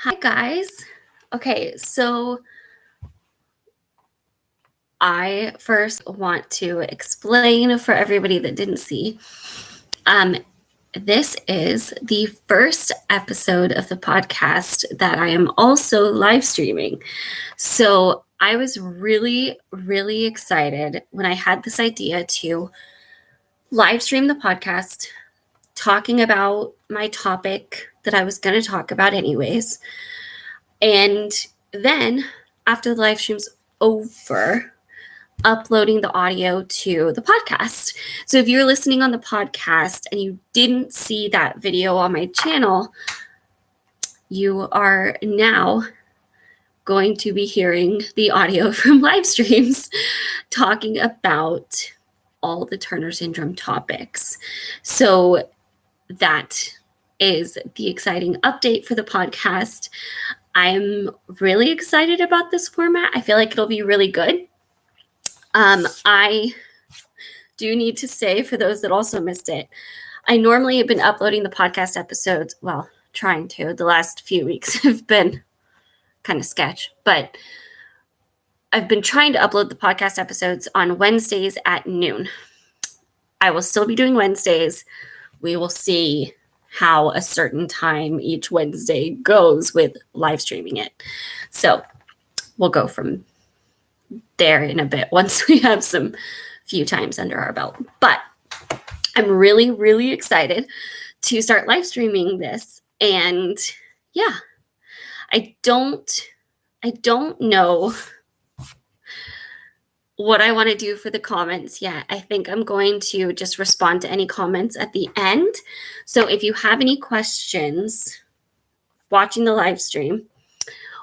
Hi, guys. Okay, so I first want to explain for everybody that didn't see. This is the first episode of the podcast that I am also live streaming. So I was really, really excited when I had this idea to live stream the podcast, talking about my topic that I was going to talk about, anyways. And then after the live stream's over, uploading the audio to the podcast. So if you're listening on the podcast and you didn't see that video on my channel, you are now going to be hearing the audio from live streams talking about all the Turner syndrome topics. So that is the exciting update for the podcast. I'm really excited about this format. I feel like it'll be really good. I do need to say, for those that also missed it, I normally have been uploading the podcast episodes, well, trying to. The last few weeks have been kind of sketch, but I've been trying to upload the podcast episodes on Wednesdays at noon. I will still be doing Wednesdays. We will see how a certain time each Wednesday goes with live streaming it. So we'll go from there in a bit once we have some few times under our belt. But I'm really, really excited to start live streaming this. And yeah, I don't know what I want to do for the comments yet. I think I'm going to just respond to any comments at the end. So if you have any questions watching the live stream,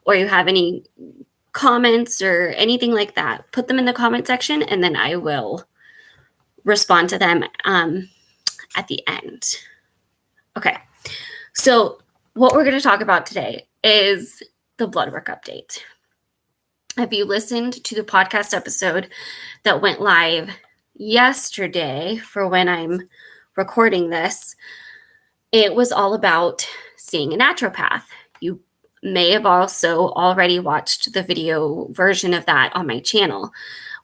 or you have any comments or anything like that, put them in the comment section and then I will respond to them at the end. Okay, so what we're going to talk about today is the blood work update. If you listened to the podcast episode that went live yesterday for when I'm recording this, it was all about seeing a naturopath. You may have also already watched the video version of that on my channel,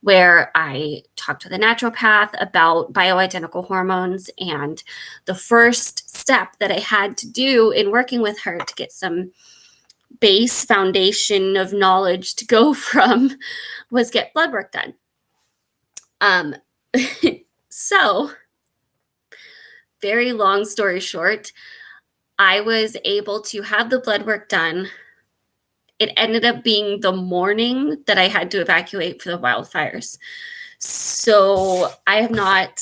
where I talked to the naturopath about bioidentical hormones and the first step that I had to do in working with her to get some base foundation of knowledge to go from was get blood work done. So very long story short, I was able to have the blood work done. It ended up being the morning that I had to evacuate for the wildfires. So I have not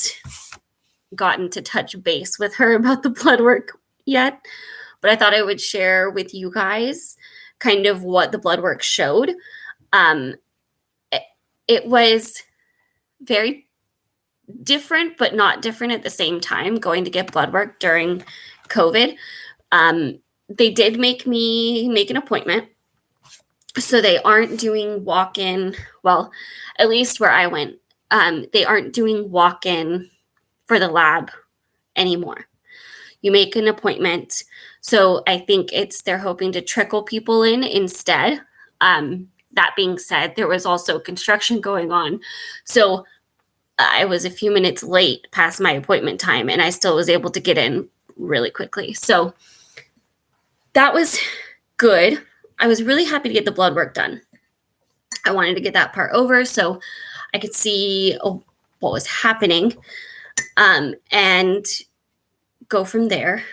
gotten to touch base with her about the blood work yet, but I thought I would share with you guys kind of what the blood work showed. It was very different, but not different at the same time, going to get blood work during COVID. They did make me make an appointment. So they aren't doing walk-in, well, at least where I went, they aren't doing walk-in for the lab anymore. You make an appointment. So I think they're hoping to trickle people in instead. That being said, there was also construction going on. So I was a few minutes late past my appointment time, and I still was able to get in really quickly. So that was good. I was really happy to get the blood work done. I wanted to get that part over so I could see what was happening and go from there.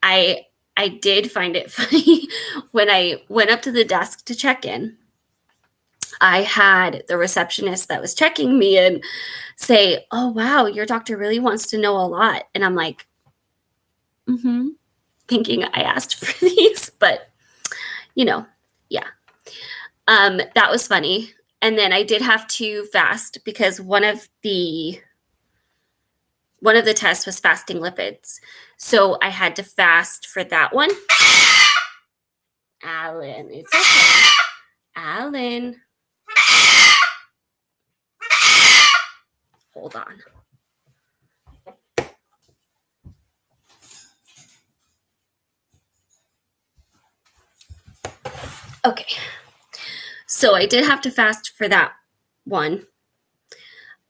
I did find it funny when I went up to the desk to check in. I had the receptionist that was checking me and say, "Oh, wow, your doctor really wants to know a lot." And I'm like, thinking I asked for these, but yeah. That was funny. And then I did have to fast because one of the tests was fasting lipids. So I had to fast for that one. Alan, it's okay. Alan. Hold on. Okay. So I did have to fast for that one.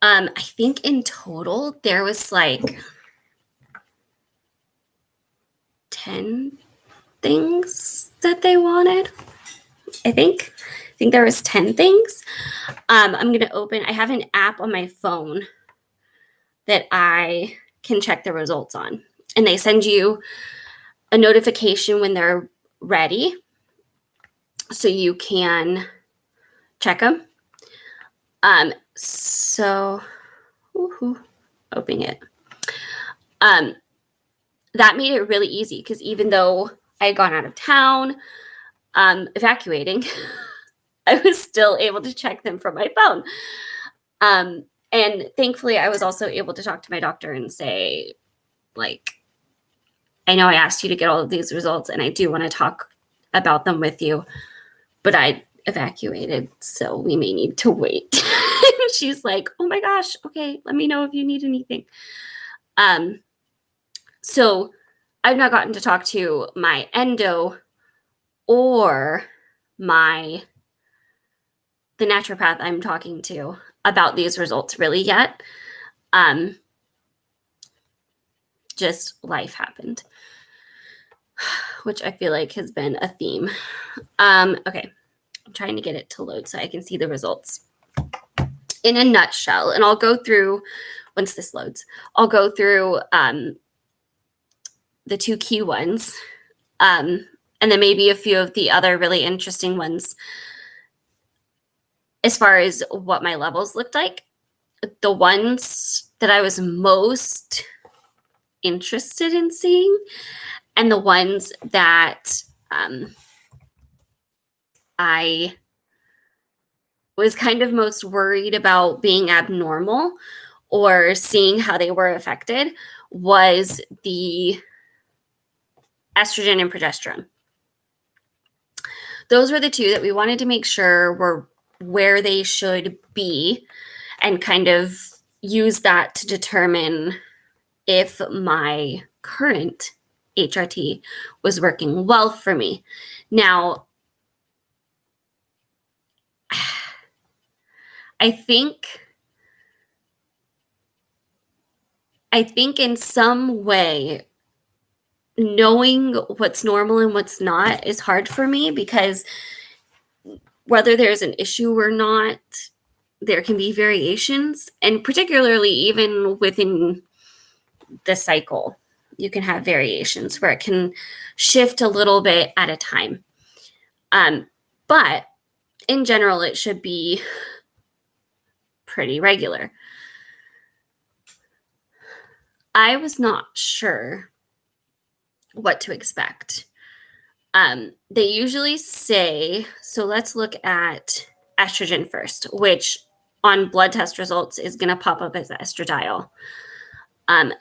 I think in total there was like 10 things that they wanted. I think there was 10 things. I'm going to open, I have an app on my phone that I can check the results on. And they send you a notification when they're ready so you can check them. So, opening it. That made it really easy because even though I had gone out of town, evacuating, I was still able to check them from my phone. And thankfully, I was also able to talk to my doctor and say, like, I know I asked you to get all of these results and I do want to talk about them with you, but I evacuated, so we may need to wait. She's like, oh my gosh, okay, let me know if you need anything. So I've not gotten to talk to my endo or the naturopath I'm talking to about these results really yet. Just life happened, which I feel like has been a theme. Okay, I'm trying to get it to load so I can see the results in a nutshell. And I'll go through, once this loads, I'll go through the two key ones, and then maybe a few of the other really interesting ones as far as what my levels looked like. The ones that I was most interested in seeing and the ones that I was kind of most worried about being abnormal or seeing how they were affected was the estrogen and progesterone. Those were the two that we wanted to make sure were where they should be and kind of use that to determine if my current HRT was working well for me. Now, I think in some way, knowing what's normal and what's not is hard for me because whether there's an issue or not, there can be variations. And particularly even within the cycle, you can have variations where it can shift a little bit at a time. But in general, it should be pretty regular. I was not sure what to expect. They usually say, so let's look at estrogen first, which on blood test results is going to pop up as estradiol.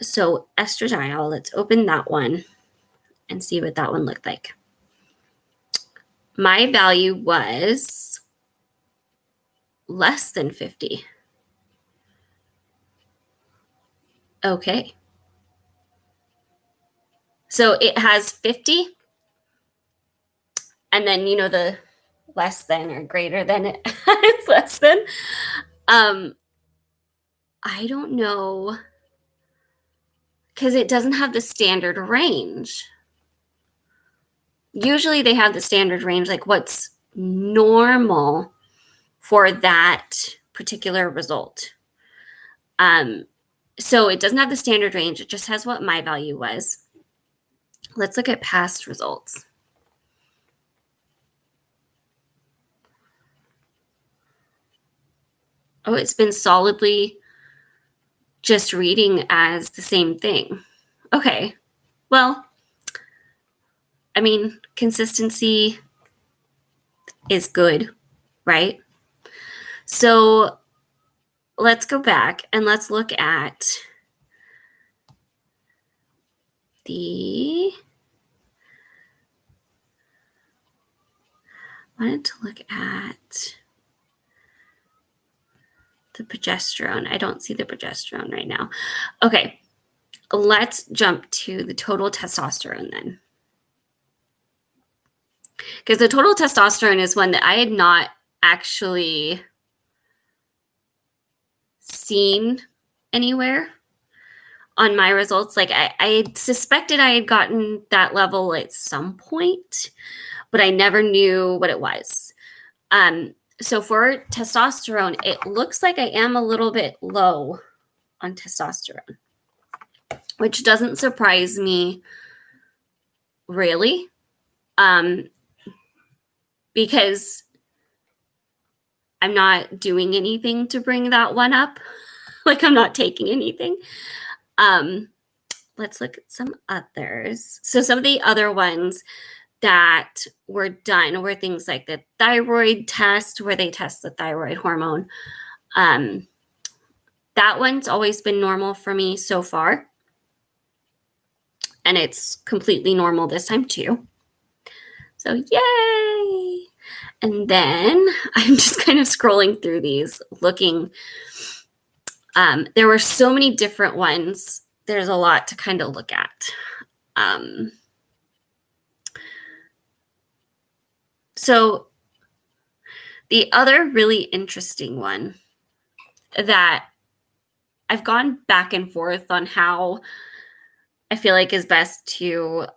So estradiol, let's open that one and see what that one looked like. My value was less than 50. Okay. So it has 50, and then, the less than or greater than it is less than. I don't know, because it doesn't have the standard range. Usually they have the standard range, like what's normal for that particular result. So it doesn't have the standard range. It just has what my value was. Let's look at past results. Oh, it's been solidly just reading as the same thing. Okay. Well, I mean, consistency is good, right? So let's go back and let's look at I wanted to look at the progesterone. I don't see the progesterone right now. Okay, let's jump to the total testosterone then. Because the total testosterone is one that I had not actually seen anywhere on my results. Like I suspected I had gotten that level at some point, but I never knew what it was. So for testosterone, it looks like I am a little bit low on testosterone, which doesn't surprise me really, because I'm not doing anything to bring that one up. Like I'm not taking anything. Let's look at some others. So some of the other ones that were done were things like the thyroid test, where they test the thyroid hormone. That one's always been normal for me so far. And it's completely normal this time too. So yay! And then I'm just kind of scrolling through these, looking. There were so many different ones. There's a lot to kind of look at. So the other really interesting one that I've gone back and forth on how I feel like is best to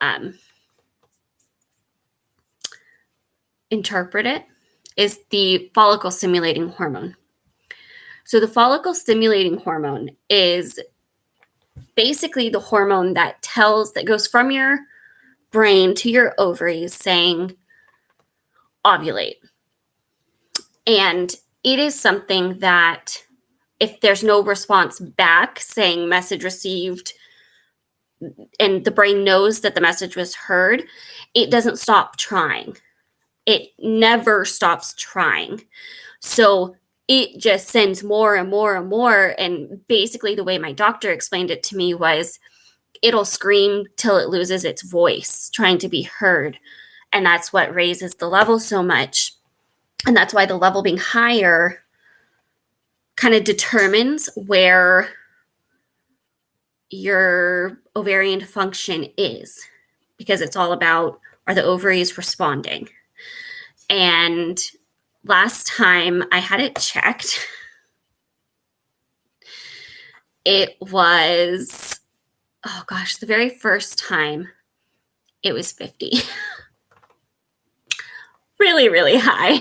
interpret it is the follicle stimulating hormone. So the follicle stimulating hormone is basically the hormone that goes from your brain to your ovaries saying ovulate. And it is something that if there's no response back saying message received, and the brain knows that the message was heard, it doesn't stop trying. It never stops trying. So it just sends more and more and more. And basically the way my doctor explained it to me was it'll scream till it loses its voice, trying to be heard. And that's what raises the level so much. And that's why the level being higher kind of determines where your ovarian function is, because it's all about, are the ovaries responding? And last time I had it checked, it was, oh gosh, the very first time it was 50. Really, really high.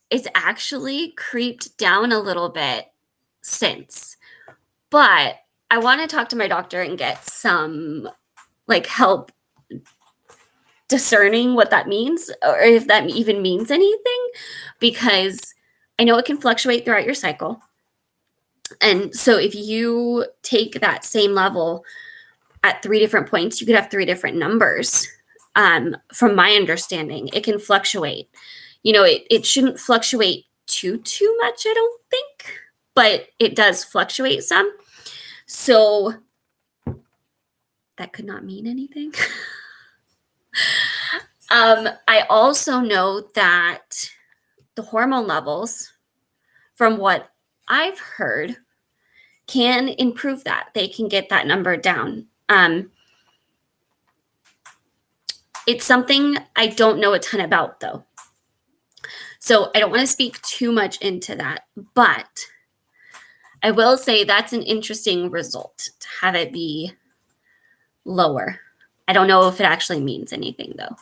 It's actually creeped down a little bit since, but I want to talk to my doctor and get some help discerning what that means, or if that even means anything, because I know it can fluctuate throughout your cycle. And so if you take that same level at 3 different points, you could have 3 different numbers. From my understanding, it can fluctuate. It shouldn't fluctuate too much, I don't think, but it does fluctuate some. So that could not mean anything. I also know that the hormone levels, from what I've heard, can improve that. They can get that number down. It's something I don't know a ton about, though. So I don't want to speak too much into that, but I will say that's an interesting result to have it be lower. I don't know if it actually means anything, though.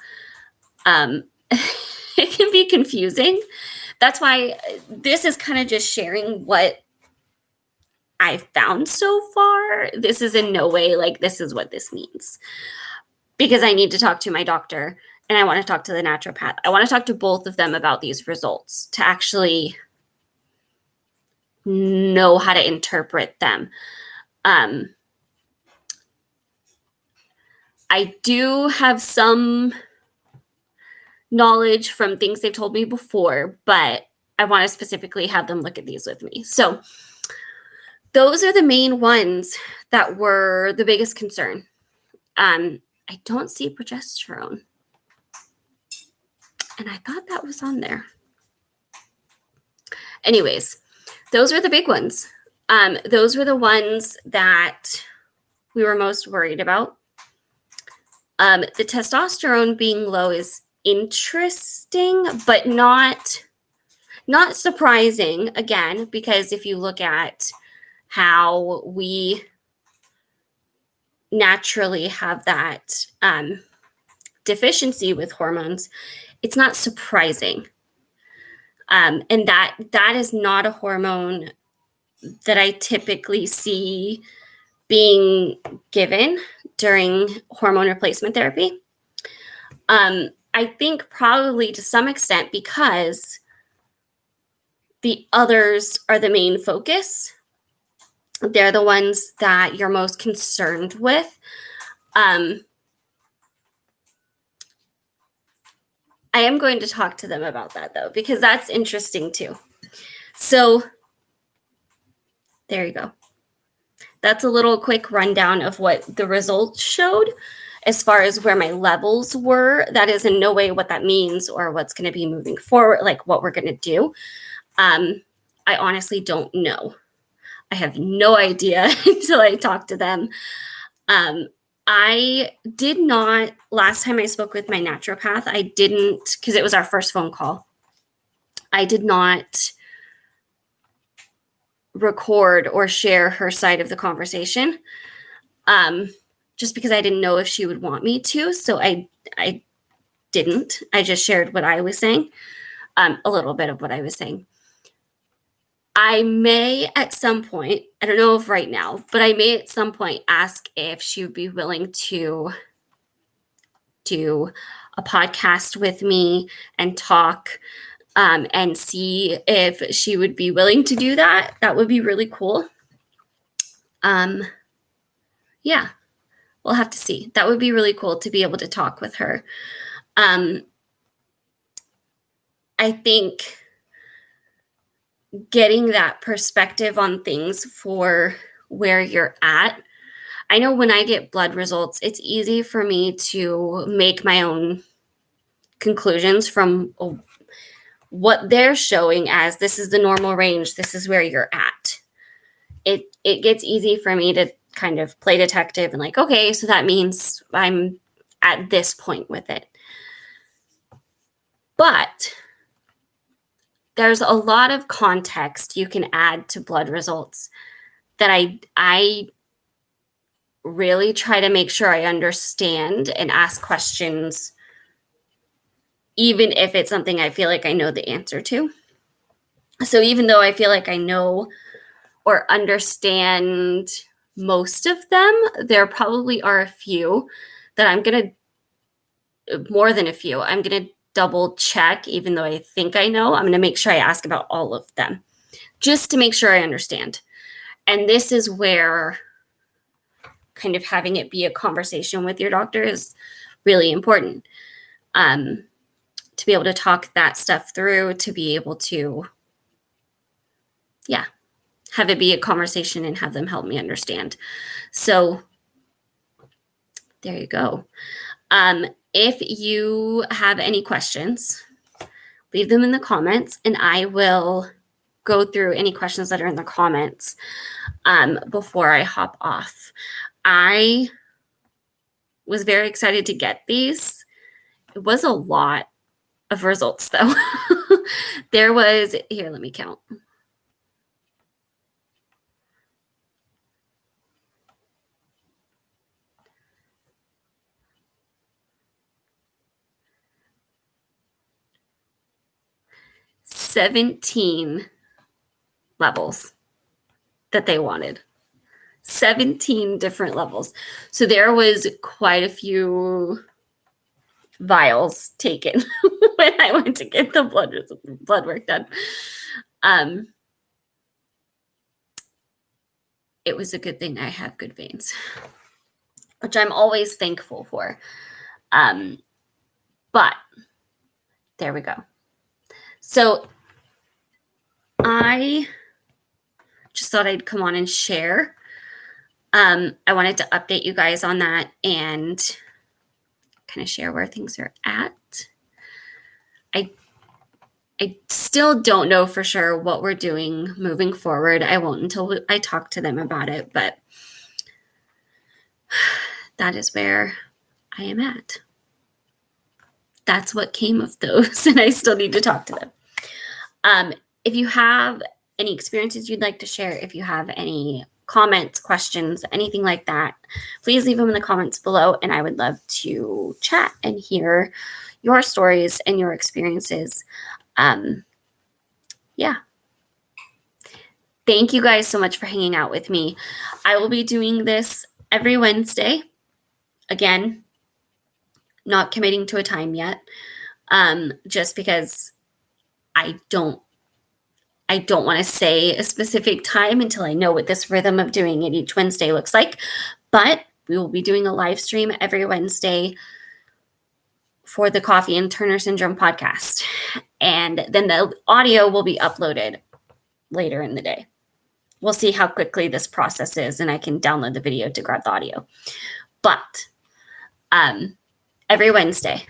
It can be confusing. That's why this is kind of just sharing what I've found so far. This is in no way this is what this means, because I need to talk to my doctor and I want to talk to the naturopath. I want to talk to both of them about these results to actually know how to interpret them. I do have some knowledge from things they've told me before, but I want to specifically have them look at these with me. So those are the main ones that were the biggest concern. I don't see progesterone, and I thought that was on there. Anyways, those were the big ones. Those were the ones that we were most worried about. The testosterone being low is interesting, but not surprising, again, because if you look at how we naturally have that deficiency with hormones, it's not surprising. And that is not a hormone that I typically see being given during hormone replacement therapy. I think probably to some extent because the others are the main focus. They're the ones that you're most concerned with. I am going to talk to them about that, though, because that's interesting too. So there you go. That's a little quick rundown of what the results showed as far as where my levels were. That is in no way what that means or what's going to be moving forward, like what we're going to do. I honestly don't know. I have no idea until I talk to them. I did not, last time I spoke with my naturopath, I didn't, because it was our first phone call, I did not record or share her side of the conversation, just because I didn't know if she would want me to. So I didn't. I just shared what I was saying, a little bit of what I was saying. I may at some point, I don't know if right now, but I may at some point ask if she would be willing to do a podcast with me and talk, and see if she would be willing to do that. That would be really cool. Yeah, we'll have to see. That would be really cool to be able to talk with her. I think getting that perspective on things for where you're at. I know when I get blood results, it's easy for me to make my own conclusions from what they're showing as this is the normal range, this is where you're at. It gets easy for me to kind of play detective and like, okay, so that means I'm at this point with it. But there's a lot of context you can add to blood results that I really try to make sure I understand and ask questions, even if it's something I feel like I know the answer to. So even though I feel like I know or understand most of them, there probably are a few that I'm going to, more than a few, I'm going to double check, even though I think I know. I'm going to make sure I ask about all of them just to make sure I understand. And this is where kind of having it be a conversation with your doctor is really important, to be able to talk that stuff through, to be able to, have it be a conversation and have them help me understand. So there you go. If you have any questions, leave them in the comments and I will go through any questions that are in the comments before I hop off. I was very excited to get these. It was a lot of results though. There was, here, let me count. $17 levels that they wanted. 17 different levels. So there was quite a few vials taken when I went to get the blood work done. It was a good thing I have good veins, which I'm always thankful for. But there we go. So I just thought I'd come on and share. I wanted to update you guys on that and kind of share where things are at. I still don't know for sure what we're doing moving forward. I won't until I talk to them about it, but that is where I am at. That's what came of those, and I still need to talk to them. If you have any experiences you'd like to share, if you have any comments, questions, anything like that, please leave them in the comments below, and I would love to chat and hear your stories and your experiences. Yeah. Thank you guys so much for hanging out with me. I will be doing this every Wednesday. Again, not committing to a time yet, just because I don't want to say a specific time until I know what this rhythm of doing it each Wednesday looks like. But we will be doing a live stream every Wednesday for the Coffee and Turner Syndrome podcast. And then the audio will be uploaded later in the day. We'll see how quickly this process is, and I can download the video to grab the audio. But every Wednesday.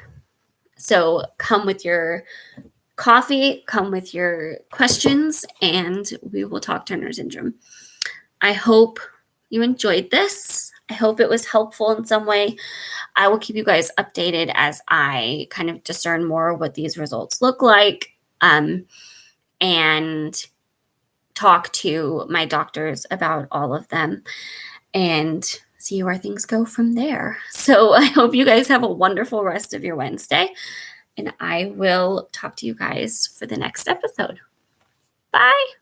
So come with your coffee, come with your questions, and we will talk Turner Syndrome. I hope you enjoyed this. I hope it was helpful in some way. I will keep you guys updated as I kind of discern more what these results look like, and talk to my doctors about all of them and see where things go from there. So I hope you guys have a wonderful rest of your Wednesday, and I will talk to you guys for the next episode. Bye.